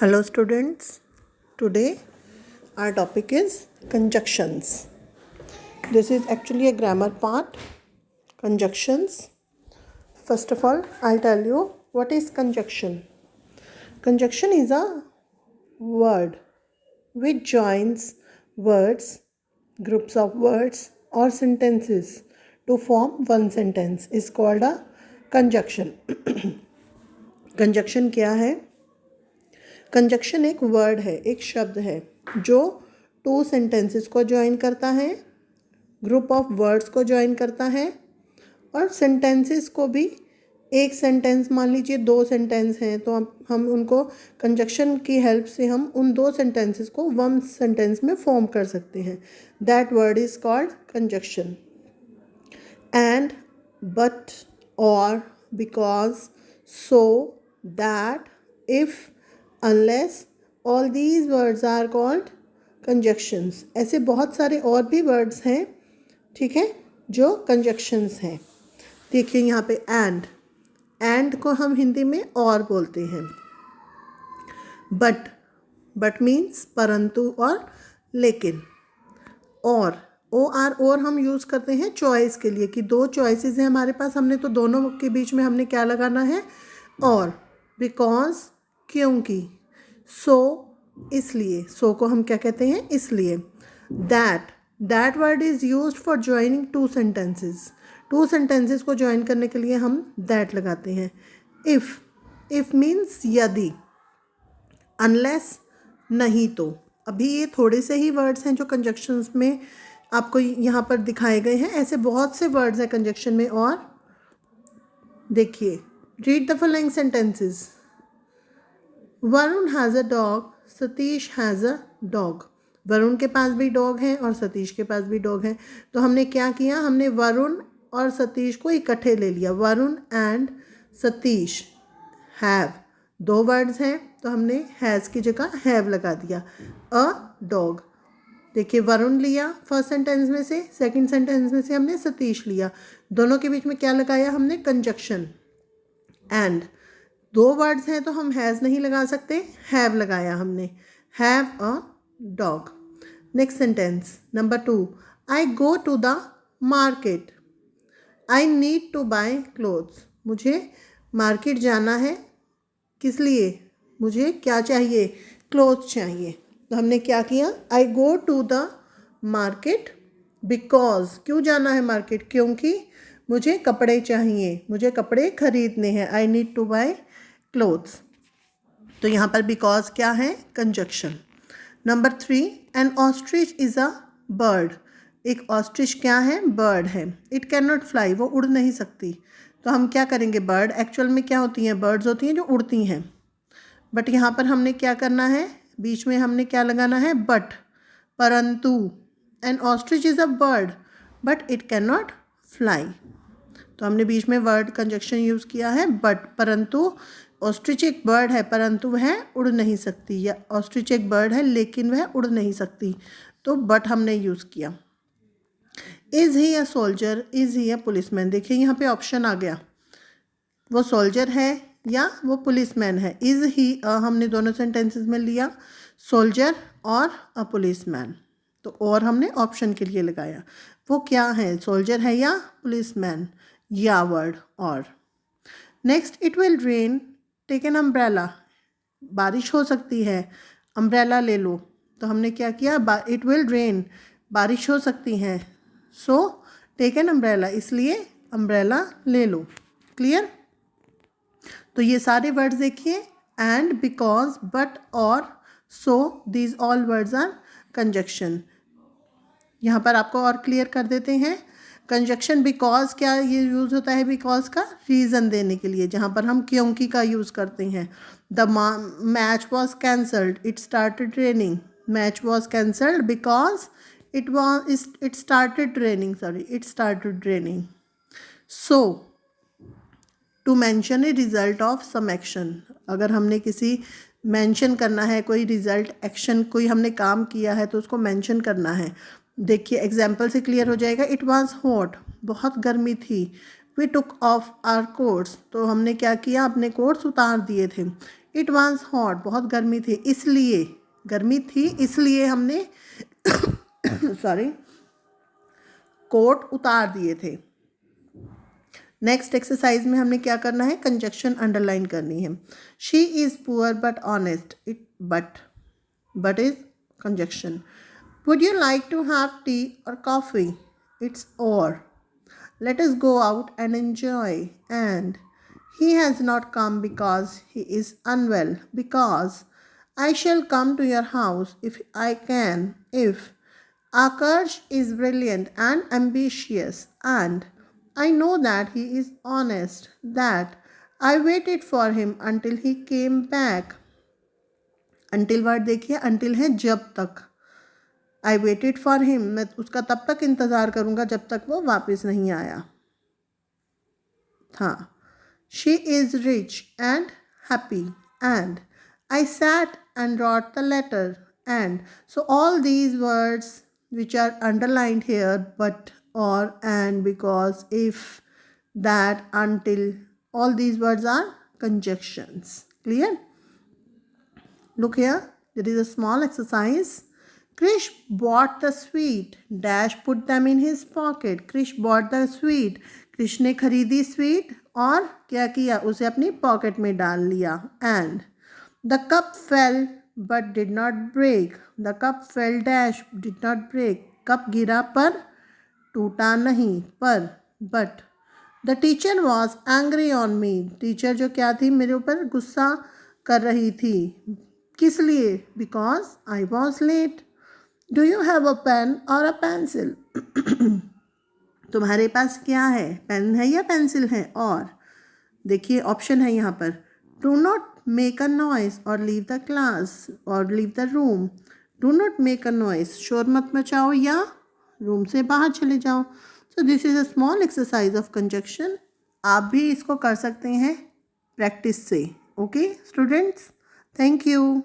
Hello students, today our topic is conjunctions. This is actually a grammar part, conjunctions. First of all, I'll tell you what is conjunction. Conjunction is a word which joins words, groups of words or sentences to form one sentence is called a conjunction. Conjunction क्या है? Conjunction एक word है, एक शब्द है जो two sentences को join करता है, ग्रुप ऑफ वर्ड्स को ज्वाइन करता है और सेंटेंसेस को भी। एक सेंटेंस मान लीजिए दो सेंटेंस हैं तो हम उनको कंजक्शन की हेल्प से हम उन दो सेंटेंसेस को वन सेंटेंस में फॉर्म कर सकते हैं. That word is called conjunction. And, but, or, because, so, that, if, unless, all these words are called conjunctions. ऐसे बहुत सारे और भी वर्ड्स हैं, ठीक है, जो conjunctions हैं. देखिए यहाँ पे and को हम हिंदी में और बोलते हैं. but means परंतु और लेकिन. और हम यूज़ करते हैं चॉइस के लिए कि दो चॉइसेस हैं हमारे पास, हमने तो दोनों के बीच में हमने क्या लगाना है, और. बिकॉज, क्योंकि. सो, इसलिए. सो को हम क्या कहते हैं, इसलिए. That word is used for joining two sentences को ज्वाइन करने के लिए हम दैट लगाते हैं. इफ़ मीन्स यदि. अनलेस, नहीं तो. अभी ये थोड़े से ही वर्ड्स हैं जो कंजक्शंस में आपको यहाँ पर दिखाए गए हैं. ऐसे बहुत से वर्ड्स हैं कंजक्शन में. और देखिए, read the following sentences. Varun has a dog, Satish has a dog. Varun के पास भी डॉग है और सतीश के पास भी डॉग है. तो हमने क्या किया, हमने वरुण और सतीश को इकट्ठे ले लिया. वरुण एंड सतीश हैव, दो वर्ड्स हैं तो हमने हैज़ की जगह हैव लगा दिया. A dog. देखिए, वरुण लिया फर्स्ट सेंटेंस में से, सेकंड सेंटेंस में से हमने सतीश लिया. दोनों के बीच में क्या लगाया हमने, कंजक्शन. एंड, दो वर्ड्स हैं तो हम हैज़ नहीं लगा सकते, हैव लगाया हमने. Have a dog. Next sentence number 2. I go to the market. I need to buy clothes. मुझे मार्केट जाना है. किस लिए, मुझे क्या चाहिए, क्लोथ्स चाहिए. तो हमने क्या किया, I go to the market because. क्यों जाना है मार्केट, क्योंकि मुझे कपड़े चाहिए, मुझे कपड़े खरीदने हैं. I need to buy clothes. तो यहाँ पर बिकॉज क्या है, conjunction. Number 3. An ostrich is a bird. एक ऑस्ट्रिच क्या है, बर्ड है. इट कैन नॉट फ्लाई, वो उड़ नहीं सकती. तो हम क्या करेंगे, बर्ड एक्चुअल में क्या होती हैं, बर्ड्स होती हैं जो उड़ती हैं. बट यहाँ पर हमने क्या करना है, बीच में हमने क्या लगाना है, बट, परंतु. N ostrich is a bird but it can not fly. तो हमने बीच में वर्ड कंजक्शन यूज़ किया है बट, परंतु. ऑस्ट्रिच एक बर्ड है परंतु वह उड़ नहीं सकती, या ऑस्ट्रिच एक बर्ड है लेकिन वह उड़ नहीं सकती, तो बट हमने यूज़ किया. Is he a soldier, is he a policeman. देखिए यहाँ पे ऑप्शन आ गया, वो सोल्जर है या वो पुलिसमैन है. इज़ ही हमने दोनों सेंटेंसेस में लिया, सोल्जर और अ पुलिसमैन. तो और हमने ऑप्शन के लिए लगाया. वो क्या है, सोल्जर है या पुलिसमैन, या word or. Next, it will rain, take an umbrella. बारिश हो सकती है, अम्ब्रेला ले लो. तो हमने क्या किया, इट विल रेन, बारिश हो सकती है, सो टेक एन अम्ब्रेला, इसलिए अम्ब्रेला ले लो. क्लियर. तो ये सारे वर्ड्स देखिए, and, because, but, or, so, these all words are conjunction. यहाँ पर आपको और क्लियर कर देते हैं. कंजक्शन बिकॉज क्या ये यूज़ होता है, बिकॉज का रीज़न देने के लिए, जहाँ पर हम क्योंकि का यूज़ करते हैं. The match was cancelled, it started raining. Match was cancelled because it started raining. So, to mention a result of some action. अगर हमने किसी मेंशन करना है, कोई रिज़ल्ट, एक्शन, कोई हमने काम किया है तो उसको मेंशन करना है. देखिए एग्जाम्पल से क्लियर हो जाएगा. इट वॉज हॉट, बहुत गर्मी थी. We took off our coats, तो हमने क्या किया, अपने कोट्स उतार दिए थे. इट वॉज हॉट, बहुत गर्मी थी, इसलिए गर्मी थी इसलिए हमने सॉरी कोट उतार दिए थे। नेक्स्ट एक्सरसाइज में हमने क्या करना है, कंजक्शन अंडरलाइन करनी है। She is poor but honest, it but is conjunction. Would you like to have tea or coffee, it's or. Let us go out and enjoy, and he has not come because he is unwell, because I shall come to your house if I can, if Akash is brilliant and ambitious, and I know that he is honest, that I waited for him until he came back. Until word देखिए, until है जब तक। I waited for him, मैं उसका तब तक इंतज़ार करूँगा जब तक वो वापस नहीं आया था। She is rich and happy, and I sat and wrote the letter, and so all these words which are underlined here, but, or, and, because, if, that, until, all these words are conjunctions. Clear? Look here, there is a small exercise. Krish bought the sweet, dash put them in his pocket. Krish bought the sweet, कृष ने खरीदी sweet और क्या किया, उसे अपनी pocket में डाल लिया। And the cup fell but did not break, the cup fell dash did not break, cup गिरा पर टूटा नहीं, पर, but the teacher was angry on me, teacher जो क्या थी, मेरे ऊपर गुस्सा कर रही थी, किस लिए, because I was late. Do you have a pen or a pencil, तुम्हारे पास क्या है, पेन है या पेंसिल है। और देखिए ऑप्शन है यहाँ पर, do not make a noise और लीव द क्लास और leave the room. Do not make a noise, शोर मत मचाओ या रूम से बाहर चले जाओ। So this is a small exercise of conjunction. आप भी इसको कर सकते हैं प्रैक्टिस से। Okay students, thank you.